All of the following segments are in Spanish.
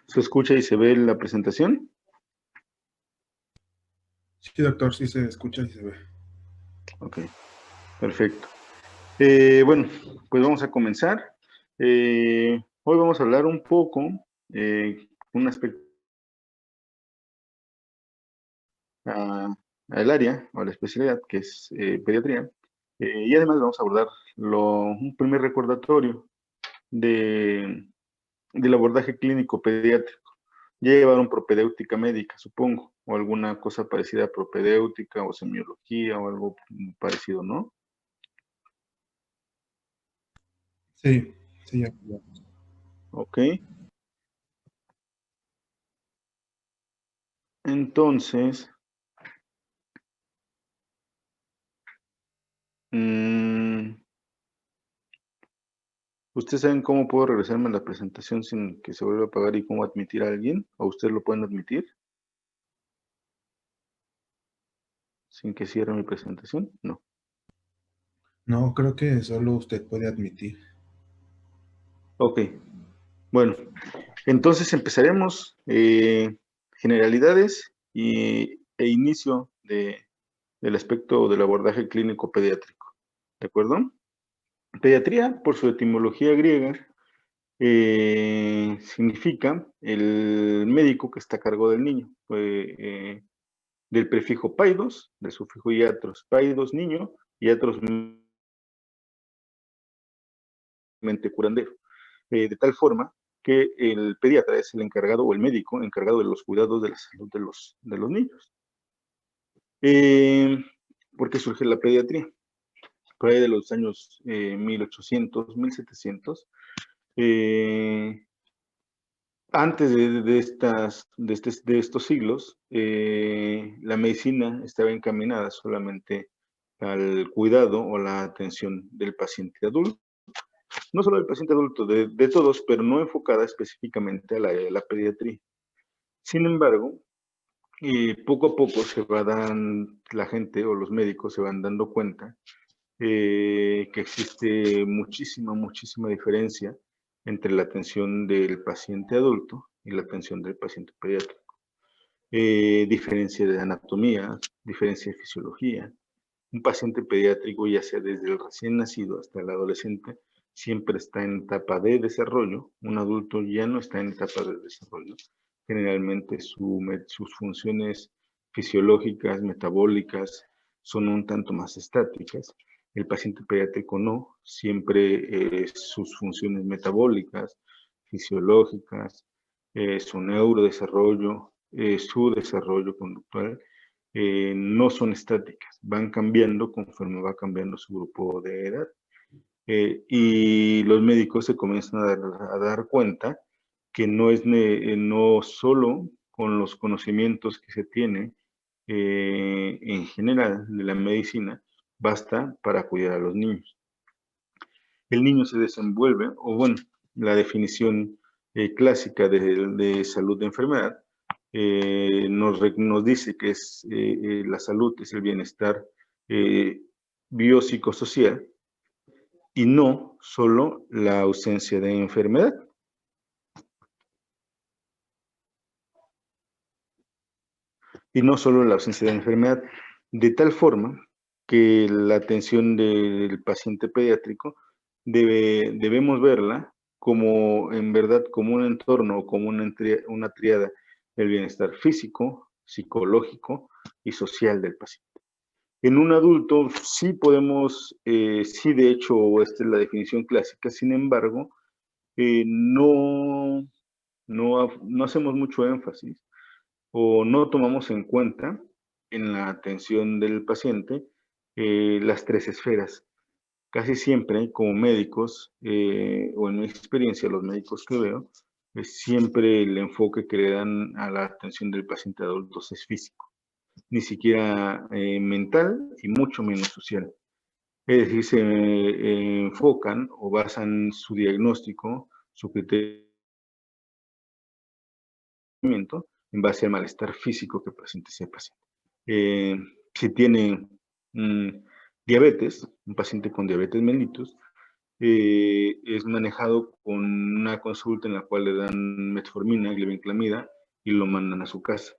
¿Se escucha y se ve la presentación? Sí, doctor, sí se escucha y se ve. Ok, perfecto. Bueno, pues vamos a comenzar. Hoy vamos a hablar un poco, un aspecto al área o a la especialidad que es pediatría. Y además vamos a abordar un primer recordatorio de, del abordaje clínico pediátrico. Ya llevaron propedéutica médica, supongo, o alguna cosa parecida a propedéutica o semiología o algo parecido, ¿no? Sí, sí, ya. Ok. Entonces, mm, ¿ustedes saben cómo puedo regresarme a la presentación sin que se vuelva a apagar y cómo admitir a alguien? ¿O ustedes lo pueden admitir sin que cierre mi presentación? No. No, creo que solo usted puede admitir. Ok. Bueno, entonces empezaremos generalidades e inicio del aspecto del abordaje clínico pediátrico. ¿De acuerdo? Pediatría, por su etimología griega, significa el médico que está a cargo del niño. Del prefijo paidos, del sufijo iatros, paidos, niño, iatros, mente curandero. De tal forma que el pediatra es el encargado o el médico encargado de los cuidados de la salud de los niños. ¿Por qué surge la pediatría? Por ahí de los años 1800, 1700, eh, antes de estos siglos, la medicina estaba encaminada solamente al cuidado o la atención del paciente adulto. No solo del paciente adulto, de todos, pero no enfocada específicamente a la pediatría. Sin embargo, poco a poco la gente o los médicos se van dando cuenta que existe muchísima diferencia entre la atención del paciente adulto y la atención del paciente pediátrico. Diferencia de anatomía, diferencia de fisiología. Un paciente pediátrico, ya sea desde el recién nacido hasta el adolescente, siempre está en etapa de desarrollo. Un adulto ya no está en etapa de desarrollo. Generalmente sus funciones fisiológicas, metabólicas, son un tanto más estáticas. El paciente pediátrico no, siempre sus funciones metabólicas, fisiológicas, su neurodesarrollo, su desarrollo conductual, no son estáticas, van cambiando conforme va cambiando su grupo de edad. Y los médicos se comienzan a dar cuenta que no solo con los conocimientos que se tiene en general de la medicina, basta para cuidar a los niños. El niño se desenvuelve, o bueno, la definición clásica de salud de enfermedad nos dice que la salud es el bienestar biopsicosocial y no solo la ausencia de enfermedad. Y no solo la ausencia de enfermedad, de tal forma que la atención del paciente pediátrico debemos verla como, en verdad, como un entorno, como una triada del bienestar físico, psicológico y social del paciente. En un adulto sí podemos, sí de hecho, esta es la definición clásica, sin embargo, no hacemos mucho énfasis o no tomamos en cuenta en la atención del paciente las tres esferas. Casi siempre, como médicos, o en mi experiencia, los médicos que veo, siempre el enfoque que le dan a la atención del paciente adulto es físico, ni siquiera mental y mucho menos social. Es decir, se enfocan o basan su diagnóstico, su criterio en base al malestar físico que presente ese paciente. Si tiene mm, diabetes, un paciente con diabetes mellitus, es manejado con una consulta en la cual le dan metformina, glibenclamida, y lo mandan a su casa.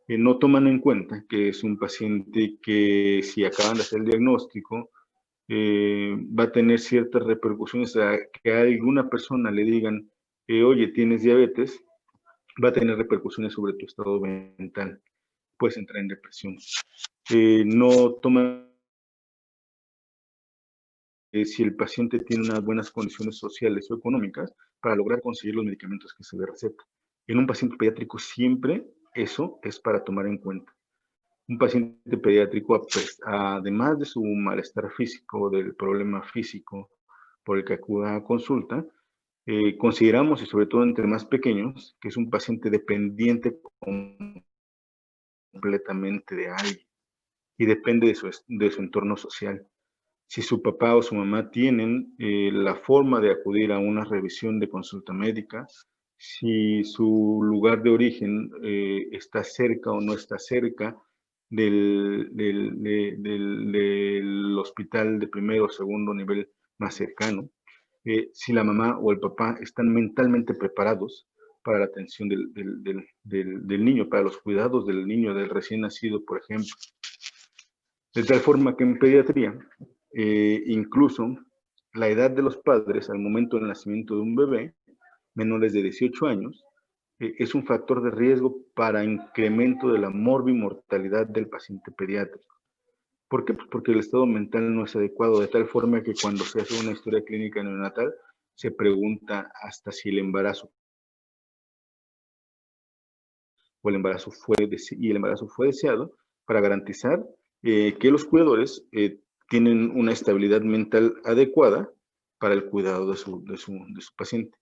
No toman en cuenta que es un paciente que si acaban de hacer el diagnóstico, va a tener ciertas repercusiones, a que a alguna persona le digan, oye, tienes diabetes, va a tener repercusiones sobre tu estado mental, puedes entrar en depresión. No toma si el paciente tiene unas buenas condiciones sociales o económicas para lograr conseguir los medicamentos que se le receta. En un paciente pediátrico siempre eso es para tomar en cuenta. Un paciente pediátrico, además de su malestar físico, del problema físico por el que acuda a consulta, consideramos, y sobre todo entre más pequeños, que es un paciente dependiente completamente de alguien y depende de su entorno social. Si su papá o su mamá tienen la forma de acudir a una revisión de consulta médica, si su lugar de origen está cerca o no está cerca del hospital de primero o segundo nivel más cercano, si la mamá o el papá están mentalmente preparados para la atención del niño, para los cuidados del niño, del recién nacido, por ejemplo. De tal forma que en pediatría, incluso la edad de los padres al momento del nacimiento de un bebé, menores de 18 años, es un factor de riesgo para incremento de la morbimortalidad del paciente pediátrico. ¿Por qué? Pues porque el estado mental no es adecuado, de tal forma que cuando se hace una historia clínica neonatal, se pregunta hasta si el embarazo fue deseado para garantizar que los cuidadores tienen una estabilidad mental adecuada para el cuidado de su paciente.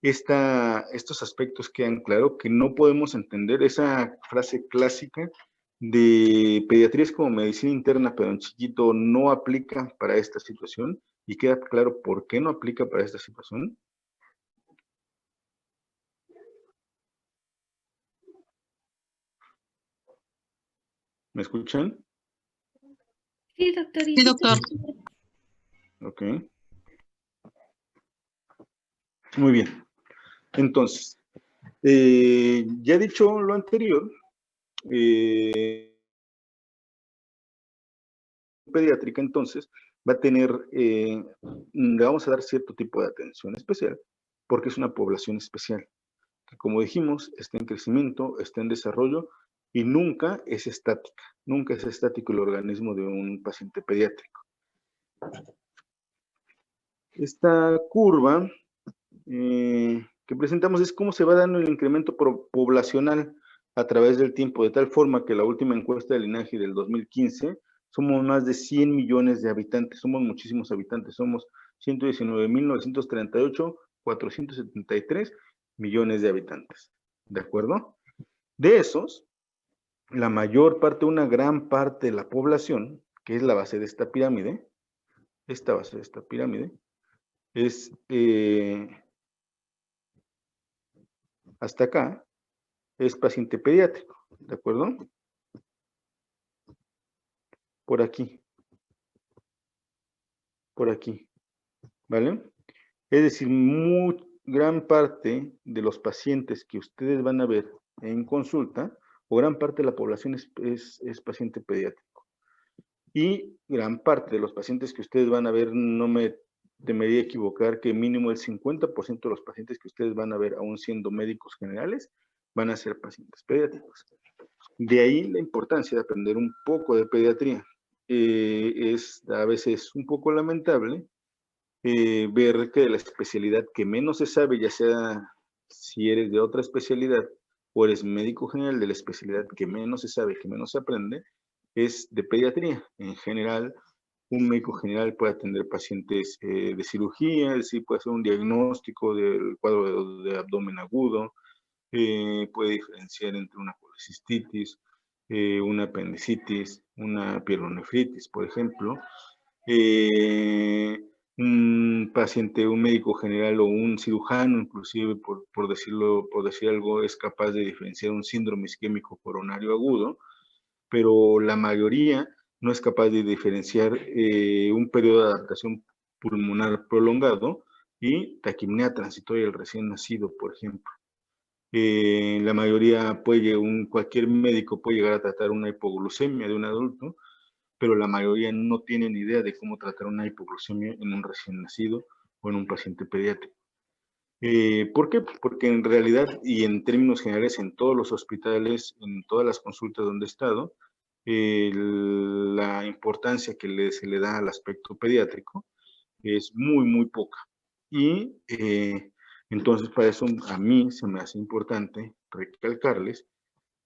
Estos aspectos quedan claros, que no podemos entender esa frase clásica de pediatría es como medicina interna, pero en chiquito no aplica para esta situación, y queda claro por qué no aplica para esta situación. ¿Me escuchan? Sí, doctor. Sí, doctor. Ok. Muy bien. Entonces, ya dicho lo anterior, pediátrica entonces va a tener, le vamos a dar cierto tipo de atención especial, porque es una población especial, que como dijimos, está en crecimiento, está en desarrollo, y nunca es estática, nunca es estático el organismo de un paciente pediátrico. Esta curva que presentamos es cómo se va dando el incremento poblacional a través del tiempo, de tal forma que la última encuesta del INEGI del 2015, somos más de 100 millones de habitantes, somos muchísimos habitantes, somos 119.938.473 millones de habitantes, ¿de acuerdo? De esos, la mayor parte, una gran parte de la población, que es la base de esta pirámide, es hasta acá, es paciente pediátrico, ¿de acuerdo? Por aquí, ¿vale? Es decir, gran parte de los pacientes que ustedes van a ver en consulta, o gran parte de la población es paciente pediátrico. Y gran parte de los pacientes que ustedes van a ver, no me temería equivocar, que mínimo el 50% de los pacientes que ustedes van a ver, aún siendo médicos generales, van a ser pacientes pediátricos. De ahí la importancia de aprender un poco de pediatría. Es a veces un poco lamentable ver que de la especialidad que menos se sabe, ya sea si eres de otra especialidad o eres médico general, de la especialidad que menos se sabe, que menos se aprende, es de pediatría. En general, un médico general puede atender pacientes de cirugía, es decir, puede hacer un diagnóstico del cuadro de abdomen agudo, puede diferenciar entre una colecistitis, una apendicitis, una pielonefritis, por ejemplo. Un paciente, un médico general o un cirujano, inclusive, por decir algo, es capaz de diferenciar un síndrome isquémico coronario agudo, pero la mayoría no es capaz de diferenciar un periodo de adaptación pulmonar prolongado y taquipnea transitoria del recién nacido, por ejemplo. La mayoría cualquier médico puede llegar a tratar una hipoglucemia de un adulto, pero la mayoría no tienen idea de cómo tratar una hipoglucemia en un recién nacido o en un paciente pediátrico. ¿Por qué? Porque en realidad y en términos generales en todos los hospitales, en todas las consultas donde he estado, la importancia que se le da al aspecto pediátrico es muy, muy poca. Y entonces para eso a mí se me hace importante recalcarles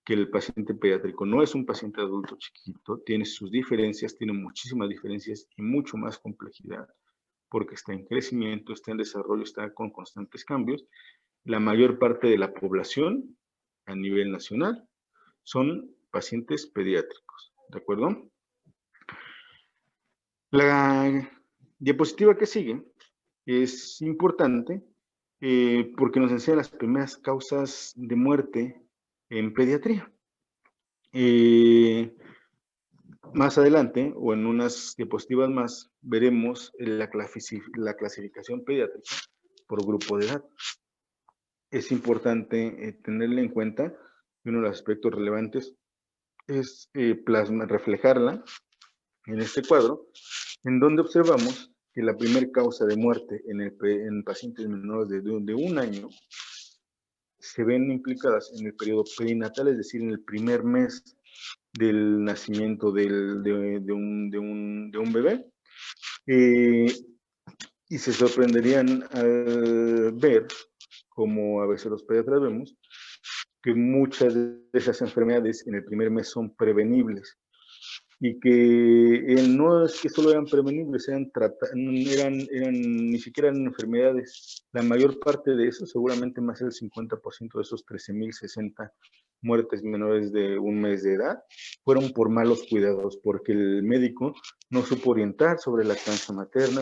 que el paciente pediátrico no es un paciente adulto chiquito, tiene sus diferencias, tiene muchísimas diferencias y mucho más complejidad, porque está en crecimiento, está en desarrollo, está con constantes cambios. La mayor parte de la población a nivel nacional son pacientes pediátricos, ¿de acuerdo? La diapositiva que sigue es importante porque nos enseña las primeras causas de muerte en pediatría. Más adelante, o en unas diapositivas más, veremos la clasificación pediátrica por grupo de edad. Es importante tenerla en cuenta, y uno de los aspectos relevantes es reflejarla en este cuadro, en donde observamos que la primera causa de muerte en pacientes menores de 1 año se ven implicadas en el periodo perinatal, es decir, en el primer mes del nacimiento de un bebé, y se sorprenderían al ver, como a veces los pediatras vemos, que muchas de esas enfermedades en el primer mes son prevenibles y que no es que solo eran prevenibles, ni siquiera eran enfermedades. La mayor parte de eso, seguramente más del 50% de esos 13.060 muertes menores de 1 mes de edad, fueron por malos cuidados, porque el médico no supo orientar sobre la lactancia materna,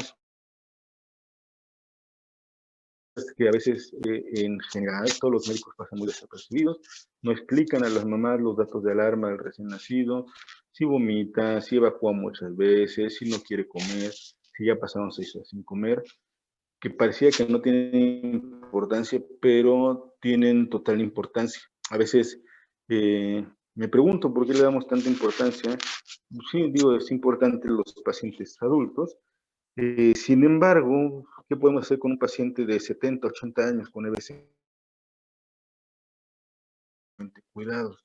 que a veces en general todos los médicos pasan muy desapercibidos, no explican a las mamás los datos de alarma del recién nacido, si vomita, si evacúa muchas veces, si no quiere comer, si ya pasaron 6 horas sin comer, que parecía que no tienen importancia, pero tienen total importancia. A veces me pregunto por qué le damos tanta importancia. Sí, digo, es importante los pacientes adultos. Sin embargo, ¿qué podemos hacer con un paciente de 70, 80 años con EBC? Cuidados.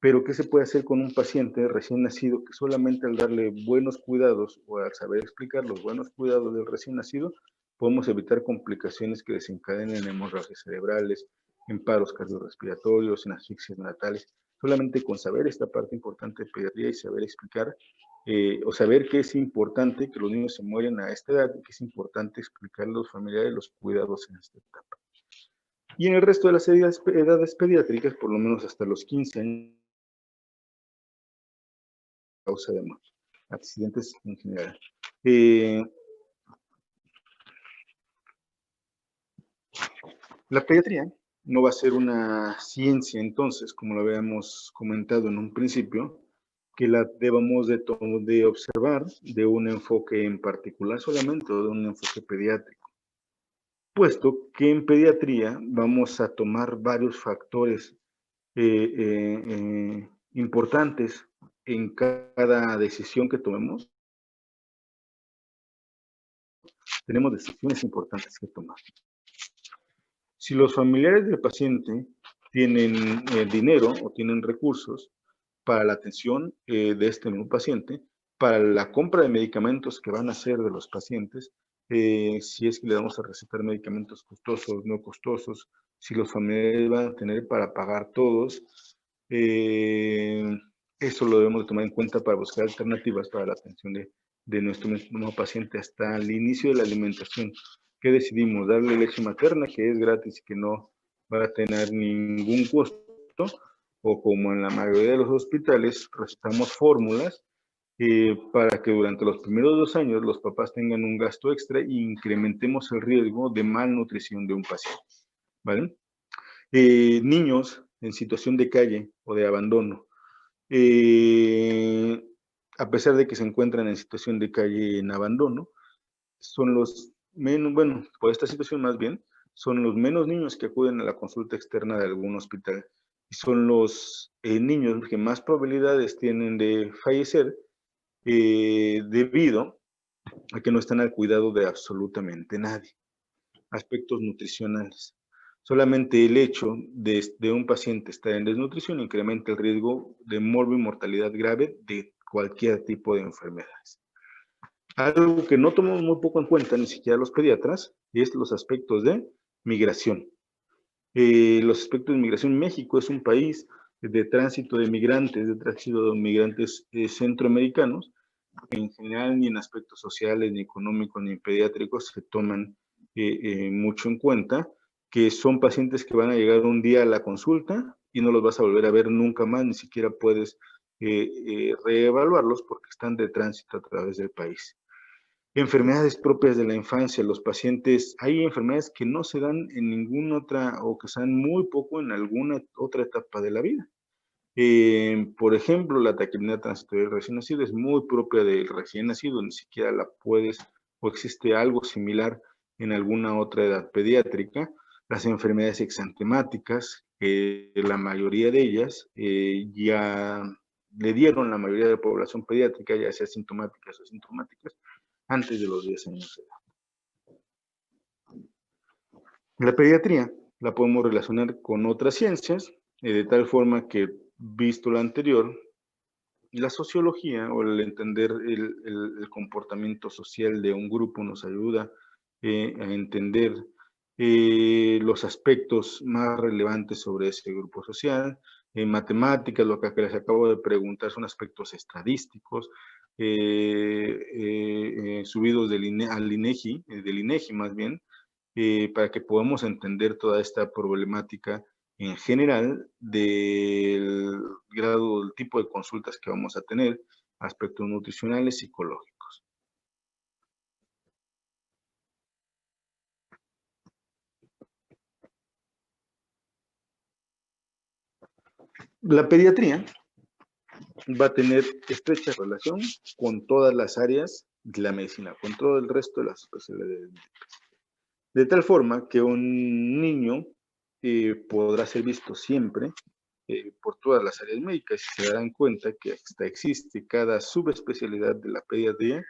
Pero ¿qué se puede hacer con un paciente recién nacido que solamente al darle buenos cuidados o al saber explicar los buenos cuidados del recién nacido, podemos evitar complicaciones que desencadenen hemorragias cerebrales, en paros cardiorrespiratorios, en asfixias natales? Solamente con saber esta parte importante de pediatría y saber explicar o saber que es importante que los niños se mueren a esta edad y que es importante explicar a los familiares los cuidados en esta etapa. Y en el resto de las edades pediátricas, por lo menos hasta los 15 años, causa de muerte, accidentes en general. La pediatría no va a ser una ciencia, entonces, como lo habíamos comentado en un principio, que la debamos de observar de un enfoque en particular solamente o de un enfoque pediátrico, puesto que en pediatría vamos a tomar varios factores importantes en cada decisión que tomemos. Tenemos decisiones importantes que tomar. Si los familiares del paciente tienen dinero o tienen recursos para la atención de este nuevo paciente, para la compra de medicamentos que van a hacer de los pacientes, si es que le vamos a recetar medicamentos costosos, no costosos, si los familiares van a tener para pagar todos, eso lo debemos de tomar en cuenta para buscar alternativas para la atención de nuestro nuevo paciente hasta el inicio de la alimentación. ¿Qué decidimos? Darle leche materna, que es gratis y que no va a tener ningún costo, o como en la mayoría de los hospitales, recetamos fórmulas para que durante los primeros 2 años los papás tengan un gasto extra e incrementemos el riesgo de malnutrición de un paciente, ¿vale? Niños en situación de calle o de abandono, a pesar de que se encuentran en situación de calle en abandono, son los menos, bueno, por esta situación más bien, son los menos niños que acuden a la consulta externa de algún hospital. Y son los niños que más probabilidades tienen de fallecer debido a que no están al cuidado de absolutamente nadie. Aspectos nutricionales. Solamente el hecho de un paciente estar en desnutrición incrementa el riesgo de morbo y mortalidad grave de cualquier tipo de enfermedades. Algo que no tomamos muy poco en cuenta, ni siquiera los pediatras, es los aspectos de migración. Los aspectos de migración. México es un país de tránsito de migrantes, centroamericanos. En general, ni en aspectos sociales, ni económicos, ni pediátricos se toman mucho en cuenta, que son pacientes que van a llegar un día a la consulta y no los vas a volver a ver nunca más, ni siquiera puedes reevaluarlos porque están de tránsito a través del país. Enfermedades propias de la infancia, los pacientes, hay enfermedades que no se dan en ninguna otra, o que se dan muy poco en alguna otra etapa de la vida. Por ejemplo, la taquicardia transitoria del recién nacido es muy propia del recién nacido, ni siquiera la puedes, o existe algo similar en alguna otra edad pediátrica. Las enfermedades exantemáticas, la mayoría de ellas ya le dieron la mayoría de la población pediátrica, ya sea sintomáticas o asintomáticas, antes de los 10 años de edad. La pediatría la podemos relacionar con otras ciencias, de tal forma que, visto lo anterior, la sociología o el entender el comportamiento social de un grupo nos ayuda a entender los aspectos más relevantes sobre ese grupo social. En matemáticas, lo que les acabo de preguntar son aspectos estadísticos, subidos al INEGI, del INEGI más bien, para que podamos entender toda esta problemática en general del grado, del tipo de consultas que vamos a tener, aspectos nutricionales, psicológicos. La pediatría va a tener estrecha relación con todas las áreas de la medicina, con todo el resto de las especialidades médicas. De tal forma que un niño podrá ser visto siempre por todas las áreas médicas y se darán cuenta que hasta existe cada subespecialidad de la pediatría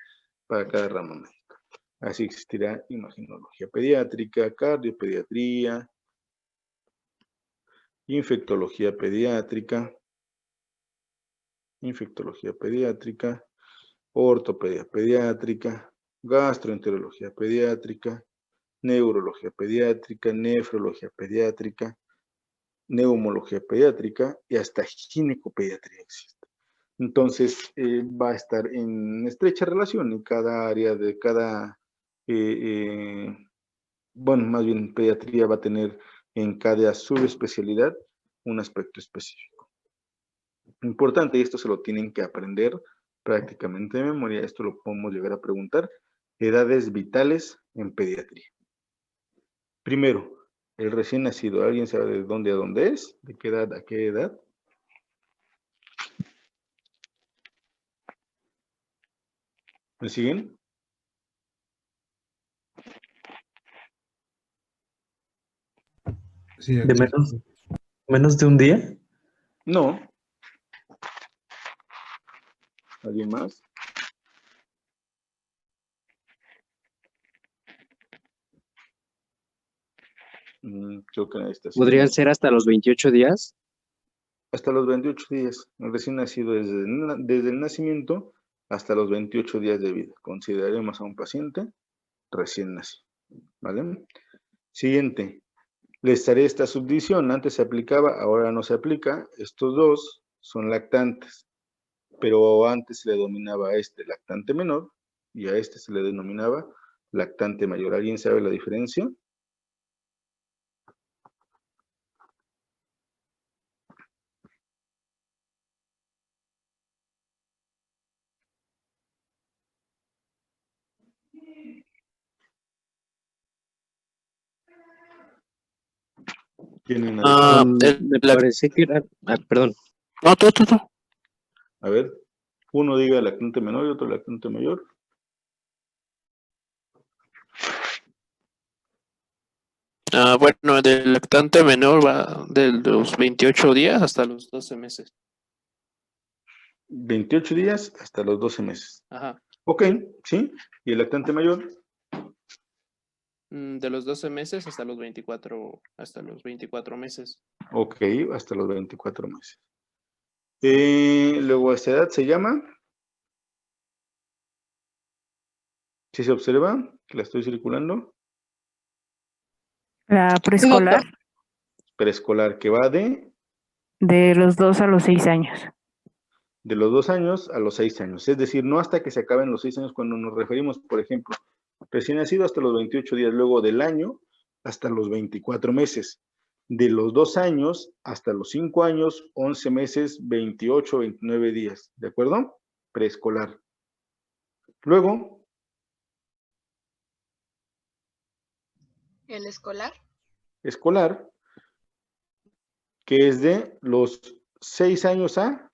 para cada rama médica. Así existirá imagenología pediátrica, cardiopediatría, infectología pediátrica, ortopedia pediátrica, gastroenterología pediátrica, neurología pediátrica, nefrología pediátrica, neumología pediátrica y hasta ginecopediatría existe. Entonces, va a estar en estrecha relación en cada área de cada, bueno, más bien pediatría va a tener en cada subespecialidad un aspecto específico. Importante, y esto se lo tienen que aprender prácticamente de memoria, esto lo podemos llegar a preguntar, edades vitales en pediatría. Primero, el recién nacido, ¿alguien sabe de dónde a dónde es? ¿De qué edad a qué edad? ¿Me siguen? Sí, ¿De menos de un día? No. ¿Alguien más? Creo que esta sí. ¿Podrían ser hasta los 28 días? Hasta los 28 días. El recién nacido desde el nacimiento hasta los 28 días de vida. Consideraremos a un paciente recién nacido. ¿Vale? Siguiente. Les daré esta subdivisión. Antes se aplicaba, ahora no se aplica. Estos dos son lactantes. Pero antes se le denominaba a este lactante menor y a este se le denominaba lactante mayor. ¿Alguien sabe la diferencia? ¿Tienen Me parece que era... perdón. No, tú. A ver, uno diga lactante menor y otro lactante mayor. Bueno, del lactante menor va de los 28 días hasta los 12 meses. 28 días hasta los 12 meses. Ajá. Ok, ¿sí? ¿Y el lactante mayor? De los 12 meses hasta los 24 meses. Ok, hasta los 24 meses. Luego, esta edad se llama, si se observa, que la estoy circulando, La preescolar, preescolar, que va de los 2 a los 6 años. de los 2 años a los 6 años. Es decir, no hasta que se acaben los 6 años cuando nos referimos, por ejemplo, recién nacido hasta los 28 días, luego del año hasta los 24 meses. De los 2 años hasta los 5 años, 11 meses, 28, 29 días. ¿De acuerdo? Preescolar. Luego, ¿El escolar? escolar, que es de los 6 años a,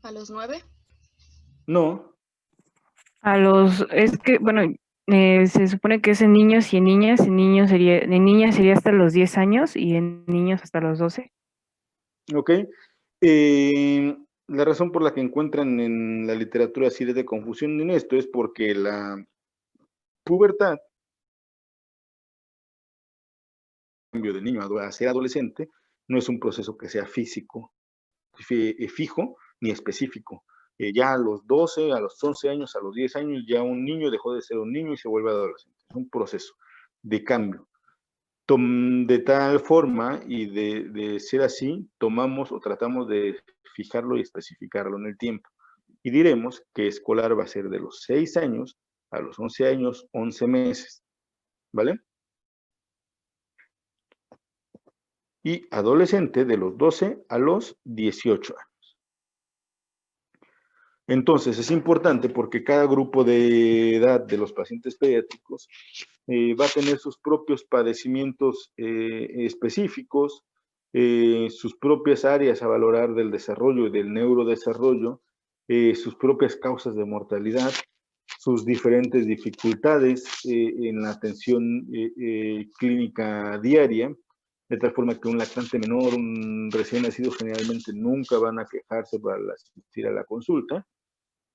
¿A los 9? no, Es que, bueno, se supone que es en niños y en niñas. En niñas sería hasta los 10 años y en niños hasta los 12. ok. La razón por la que encuentran en la literatura así de confusión en esto es porque la pubertad, cambio de niño a ser adolescente, no es un proceso que sea físico, fijo ni específico. Ya a los 12, a los 11 años, a los 10 años, ya un niño dejó de ser un niño y se vuelve adolescente. Es un proceso de cambio. De tal forma y de ser así, tomamos o tratamos de fijarlo y especificarlo en el tiempo. Y diremos que escolar va a ser de los 6 años a los 11 años, 11 meses. ¿Vale? Y adolescente de los 12 a los 18 años. Entonces, es importante porque cada grupo de edad de los pacientes pediátricos va a tener sus propios padecimientos específicos, sus propias áreas a valorar del desarrollo y del neurodesarrollo, sus propias causas de mortalidad, sus diferentes dificultades en la atención clínica diaria, de tal forma que un lactante menor, un recién nacido, generalmente nunca van a quejarse para asistir a la consulta.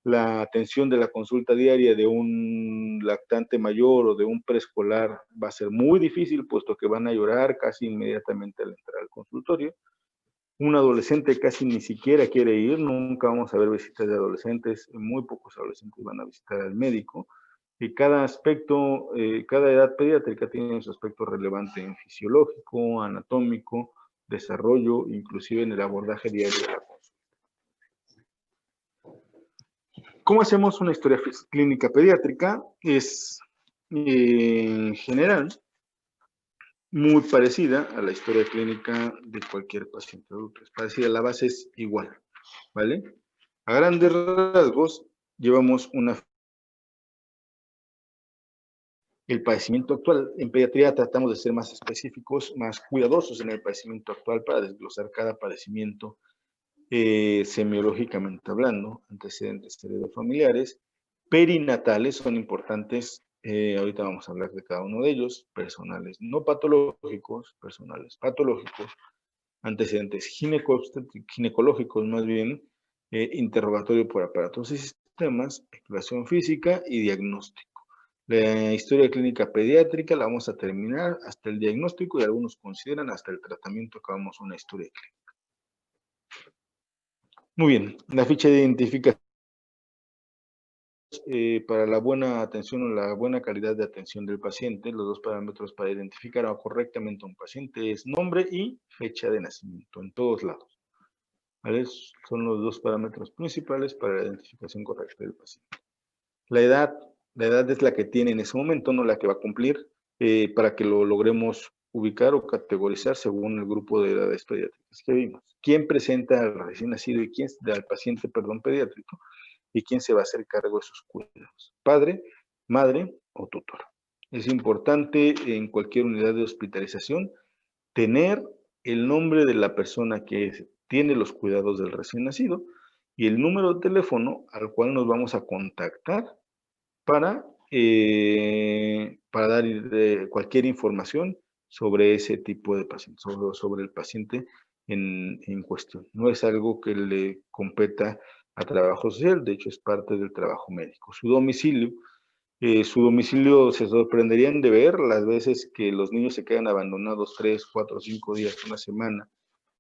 La atención de la consulta diaria de un lactante mayor o de un preescolar va a ser muy difícil, puesto que van a llorar casi inmediatamente al entrar al consultorio. Un adolescente casi ni siquiera quiere ir, nunca vamos a ver visitas de adolescentes, muy pocos adolescentes van a visitar al médico. Y cada aspecto, cada edad pediátrica tiene su aspecto relevante en fisiológico, anatómico, desarrollo, inclusive en el abordaje diario de la consulta. ¿Cómo hacemos una historia clínica pediátrica? Es, en general, muy parecida a la historia clínica de cualquier paciente adulto. Es parecida, la base es igual, ¿vale? A grandes rasgos, llevamos el padecimiento actual. En pediatría tratamos de ser más específicos, más cuidadosos en el padecimiento actual para desglosar cada padecimiento semiológicamente hablando, antecedentes heredofamiliares, perinatales son importantes, ahorita vamos a hablar de cada uno de ellos, personales no patológicos, personales patológicos, antecedentes ginecológicos más bien, interrogatorio por aparatos y sistemas, exploración física y diagnóstico. La historia clínica pediátrica la vamos a terminar hasta el diagnóstico y algunos consideran hasta el tratamiento acabamos una historia clínica. Muy bien, la ficha de identificación para la buena atención o la buena calidad de atención del paciente, los dos parámetros para identificar correctamente a un paciente es nombre y fecha de nacimiento en todos lados. ¿Vale? Son los dos parámetros principales para la identificación correcta del paciente. La edad es la que tiene en ese momento, no la que va a cumplir, para que lo logremos ubicar o categorizar según el grupo de edades pediátricas que vimos. ¿Quién presenta al recién nacido y quién, al paciente, perdón, pediátrico? ¿Y quién se va a hacer cargo de sus cuidados? ¿Padre, madre o tutor? Es importante en cualquier unidad de hospitalización tener el nombre de la persona que tiene los cuidados del recién nacido y el número de teléfono al cual nos vamos a contactar para para dar cualquier información sobre ese tipo de paciente, sobre el paciente en cuestión. No es algo que le competa a trabajo social, de hecho es parte del trabajo médico. Su domicilio se sorprenderían de ver las veces que los niños se quedan abandonados 3, 4, 5 días, una semana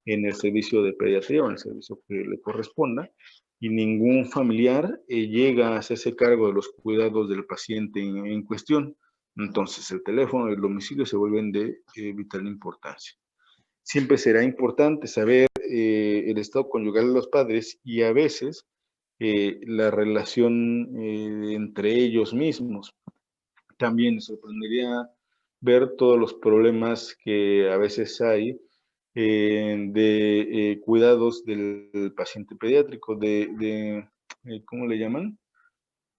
en el servicio de pediatría o en el servicio que le corresponda, y ningún familiar llega a hacerse cargo de los cuidados del paciente en cuestión. Entonces el teléfono y el domicilio se vuelven de vital importancia. Siempre será importante saber el estado conyugal de los padres y a veces la relación entre ellos mismos. También sorprendería ver todos los problemas que a veces hay de cuidados del paciente pediátrico, ¿cómo le llaman?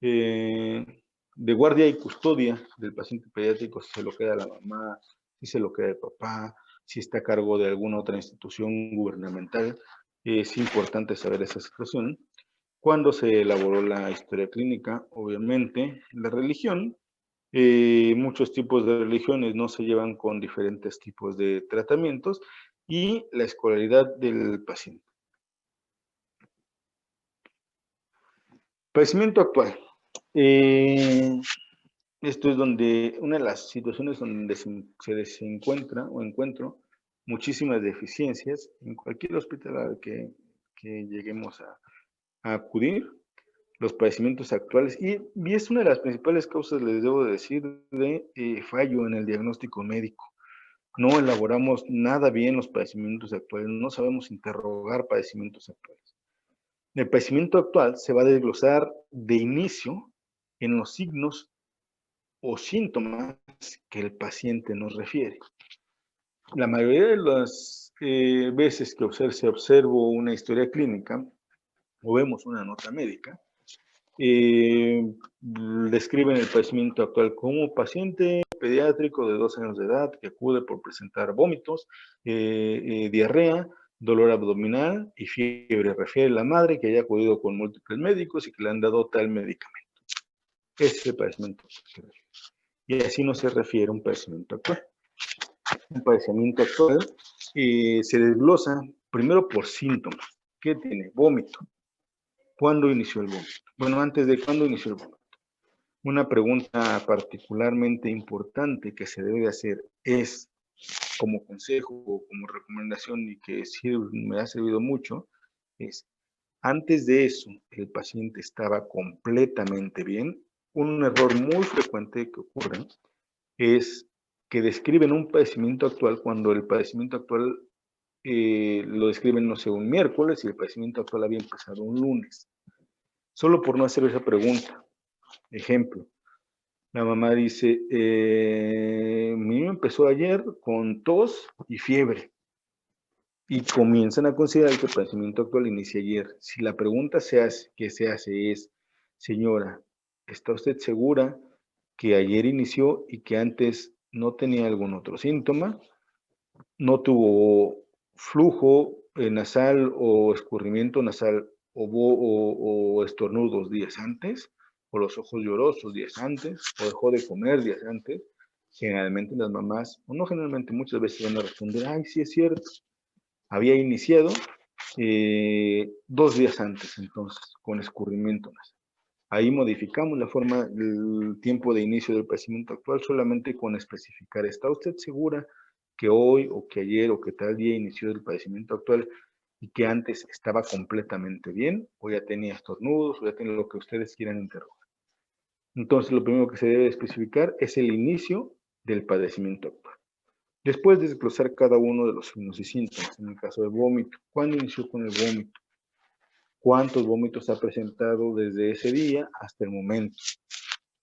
De guardia y custodia del paciente pediátrico, si se lo queda la mamá, si se lo queda el papá, si está a cargo de alguna otra institución gubernamental. Es importante saber esa situación. Cuando se elaboró la historia clínica, obviamente, la religión, muchos tipos de religiones no se llevan con diferentes tipos de tratamientos, y la escolaridad del paciente. Padecimiento actual. Esto es donde una de las situaciones donde se encuentra o encuentro muchísimas deficiencias en cualquier hospital al que lleguemos a acudir, los padecimientos actuales, y es una de las principales causas, les debo decir, de fallo en el diagnóstico médico. No elaboramos nada bien los padecimientos actuales, no sabemos interrogar padecimientos actuales. El padecimiento actual se va a desglosar de inicio en los signos o síntomas que el paciente nos refiere. La mayoría de las veces que se observo una historia clínica o vemos una nota médica, describen el padecimiento actual como paciente pediátrico de 2 años de edad que acude por presentar vómitos, diarrea, dolor abdominal y fiebre. Refiere la madre que haya acudido con múltiples médicos y que le han dado tal medicamento. Ese es el padecimiento actual. Y así no se refiere a un padecimiento actual. Un padecimiento actual se desglosa primero por síntomas. ¿Qué tiene? Vómito. ¿Cuándo inició el vómito? Bueno, antes de cuándo inició el vómito. Una pregunta particularmente importante que se debe hacer es, como consejo o como recomendación, y que me ha servido mucho, es, antes de eso, ¿el paciente estaba completamente bien? Un error muy frecuente que ocurre es que describen un padecimiento actual cuando el padecimiento actual lo describen, no sé, un miércoles y el padecimiento actual había empezado un lunes. Solo por no hacer esa pregunta. Ejemplo, la mamá dice, mi niño empezó ayer con tos y fiebre. Y comienzan a considerar que el padecimiento actual inicia ayer. Si la pregunta que se hace es, señora, ¿está usted segura que ayer inició y que antes no tenía algún otro síntoma? ¿No tuvo flujo nasal o escurrimiento nasal o estornudos días antes? ¿O los ojos llorosos días antes? ¿O dejó de comer días antes? Generalmente las mamás, o no generalmente, muchas veces van a responder, ay, sí es cierto, había iniciado 2 días antes, entonces, con escurrimiento nasal. Ahí modificamos la forma, el tiempo de inicio del padecimiento actual solamente con especificar, ¿está usted segura que hoy o que ayer o que tal día inició el padecimiento actual y que antes estaba completamente bien, o ya tenía estornudos, o ya tenía lo que ustedes quieran interrogar? Entonces, lo primero que se debe especificar es el inicio del padecimiento actual. Después de desglosar cada uno de los signos y síntomas, en el caso del vómito, ¿cuándo inició con el vómito? ¿Cuántos vómitos ha presentado desde ese día hasta el momento?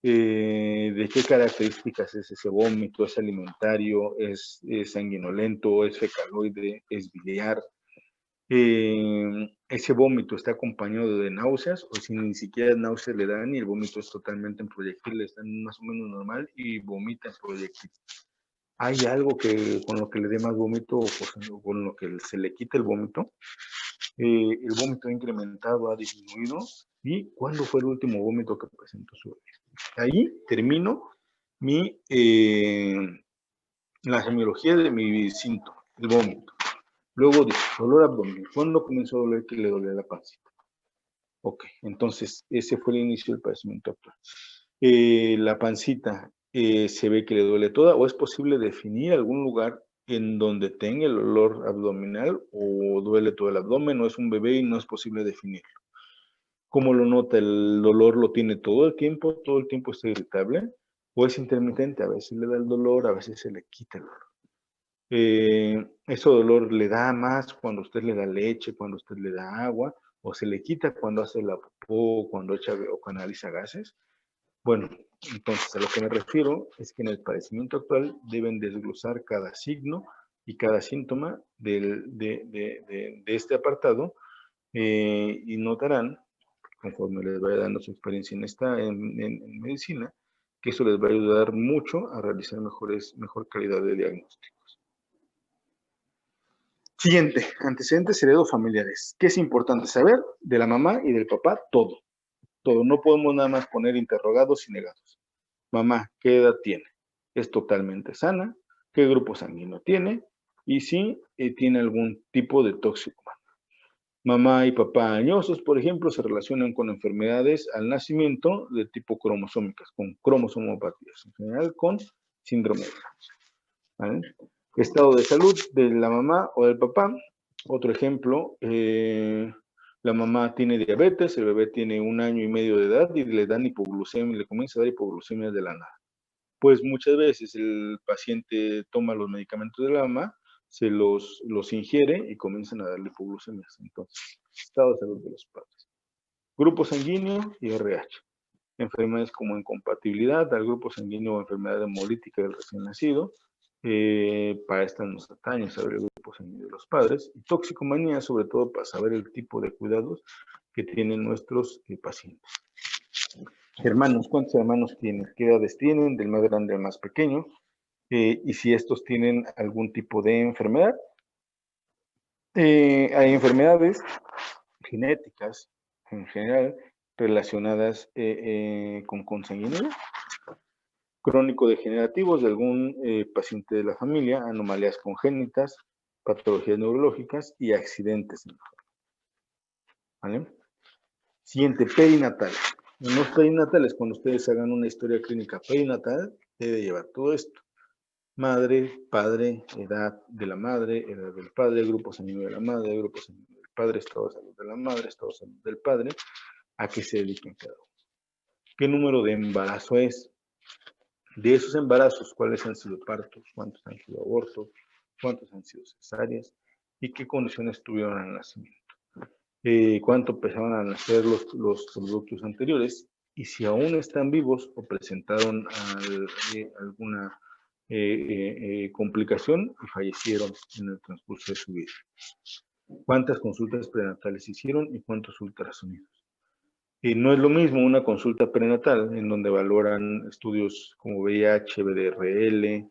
¿De qué características es ese vómito? ¿Es alimentario? ¿Es sanguinolento? ¿Es fecaloide? ¿Es biliar? ¿Ese vómito está acompañado de náuseas? ¿O si ni siquiera náuseas le dan y el vómito es totalmente en proyectil, están más o menos normal y vomita en proyectil? ¿Hay algo con lo que le dé más vómito o con lo que se le quite el vómito? ¿El vómito ha incrementado, ha disminuido? ¿Y cuándo fue el último vómito que presentó su bebé? Ahí termino la semiología de mi síntoma, el vómito. Luego dice, dolor abdominal. ¿Cuándo comenzó a doler que le dolía la pancita? Ok, entonces ese fue el inicio del padecimiento actual. La pancita se ve que le duele toda, o es posible definir algún lugar en donde tenga el olor abdominal o duele todo el abdomen, o es un bebé y no es posible definirlo. ¿Cómo lo nota? ¿El dolor lo tiene todo el tiempo está irritable? ¿O es intermitente? A veces le da el dolor, a veces se le quita el dolor. Ese dolor le da más cuando usted le da leche, cuando usted le da agua, o se le quita cuando hace la popó, cuando echa o canaliza gases. Bueno, entonces a lo que me refiero es que en el padecimiento actual deben desglosar cada signo y cada síntoma de este apartado y notarán, conforme les vaya dando su experiencia en medicina, que eso les va a ayudar mucho a realizar mejor calidad de diagnósticos. Siguiente, antecedentes heredofamiliares. ¿Qué es importante saber? De la mamá y del papá, todo. Todo. No podemos nada más poner interrogados y negados. Mamá, ¿qué edad tiene? ¿Es totalmente sana? ¿Qué grupo sanguíneo tiene? Y si tiene algún tipo de tóxico. Mamá y papá añosos, por ejemplo, se relacionan con enfermedades al nacimiento de tipo cromosómicas, con cromosomopatías, en general con síndrome de Down. ¿Vale? Estado de salud de la mamá o del papá. Otro ejemplo, la mamá tiene diabetes, el bebé tiene 1 año y medio de edad y le dan hipoglucemia, le comienza a dar hipoglucemia de la nada. Pues muchas veces el paciente toma los medicamentos de la mamá, se los ingiere y comienzan a darle hipoglucemias. Entonces, estado de salud de los padres. Grupo sanguíneo y RH. Enfermedades como incompatibilidad al grupo sanguíneo o enfermedad hemolítica del recién nacido. Para estas nos atañe saber el grupo sanguíneo de los padres. Y toxicomanía, sobre todo para saber el tipo de cuidados que tienen nuestros pacientes. Hermanos, ¿cuántos hermanos tienen? ¿Qué edades tienen? Del más grande al más pequeño. Y si estos tienen algún tipo de enfermedad. Hay enfermedades genéticas, en general, relacionadas con consanguinidad. Crónico-degenerativos de algún paciente de la familia, anomalías congénitas, patologías neurológicas y accidentes en la familia. ¿Vale? Siguiente, perinatal. En los perinatales, cuando ustedes hagan una historia clínica perinatal, debe llevar todo esto. Madre, padre, edad de la madre, edad del padre, grupo sanguíneo de la madre, grupo sanguíneo del padre, estado de salud de la madre, estado de salud del padre, a qué se dedican cada uno. ¿Qué número de embarazo es? De esos embarazos, ¿cuáles han sido partos? ¿Cuántos han sido abortos? ¿Cuántos han sido cesáreas? ¿Y qué condiciones tuvieron al nacimiento? ¿Cuánto pesaban al nacer los productos anteriores? Y si aún están vivos o presentaron alguna complicación y fallecieron en el transcurso de su vida. ¿Cuántas consultas prenatales hicieron y cuántos ultrasonidos? No es lo mismo una consulta prenatal en donde valoran estudios como VIH, VDRL,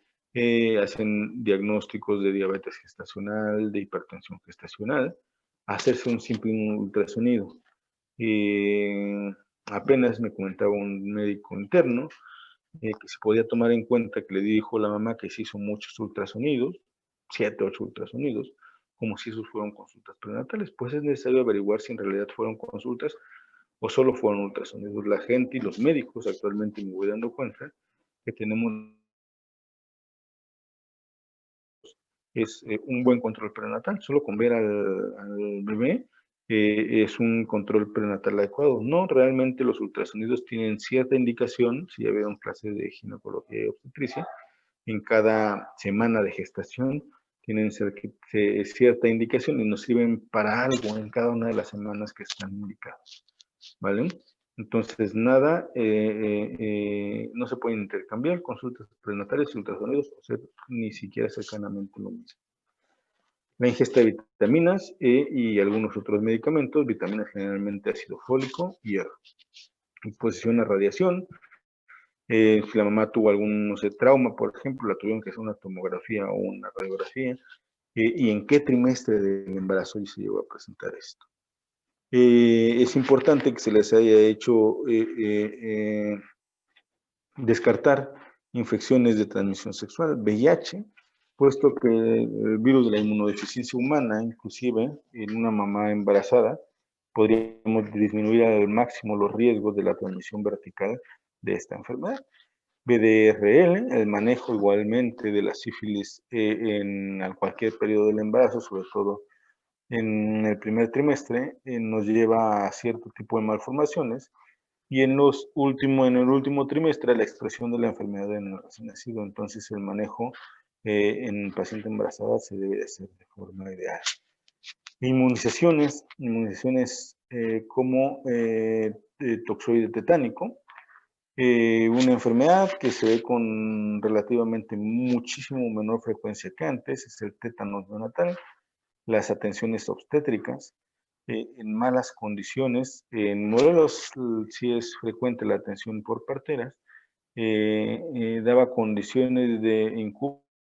hacen diagnósticos de diabetes gestacional, de hipertensión gestacional, hacerse un simple ultrasonido. Apenas me comentaba un médico interno que se podía tomar en cuenta que le dijo la mamá que se hizo muchos ultrasonidos, 7, 8 ultrasonidos, como si esos fueron consultas prenatales. Pues es necesario averiguar si en realidad fueron consultas o solo fueron ultrasonidos. La gente y los médicos actualmente me voy dando cuenta que tenemos un buen control prenatal. Solo con ver al bebé es un control prenatal adecuado. No, realmente los ultrasonidos tienen cierta indicación, si ya vieron clases de ginecología y obstetricia, en cada semana de gestación tienen cierta indicación y nos sirven para algo en cada una de las semanas que están indicadas. ¿Vale? Entonces, nada, no se pueden intercambiar consultas prenatales y ultrasonidos, o sea, ni siquiera cercanamente lo mismo. La ingesta de vitaminas y algunos otros medicamentos, vitaminas generalmente ácido fólico y hierro. Exposición a radiación. Si la mamá tuvo algún, no sé, trauma, por ejemplo, la tuvieron que hacer una tomografía o una radiografía, y en qué trimestre del embarazo se llegó a presentar esto. Es importante que se les haya hecho Descartar infecciones de transmisión sexual, VIH, puesto que el virus de la inmunodeficiencia humana, inclusive en una mamá embarazada, podríamos disminuir al máximo los riesgos de la transmisión vertical de esta enfermedad. VDRL, el manejo igualmente de la sífilis en cualquier periodo del embarazo, sobre todo en el primer trimestre, nos lleva a cierto tipo de malformaciones, y en el último trimestre la expresión de la enfermedad en el recién nacido. Entonces el manejo en paciente embarazada se debe de hacer de forma ideal. Inmunizaciones como toxoide tetánico, una enfermedad que se ve con relativamente muchísimo menor frecuencia que antes, es el tétano neonatal. Las atenciones obstétricas en malas condiciones. En Morelos sí es frecuente la atención por parteras. Daba condiciones de incubo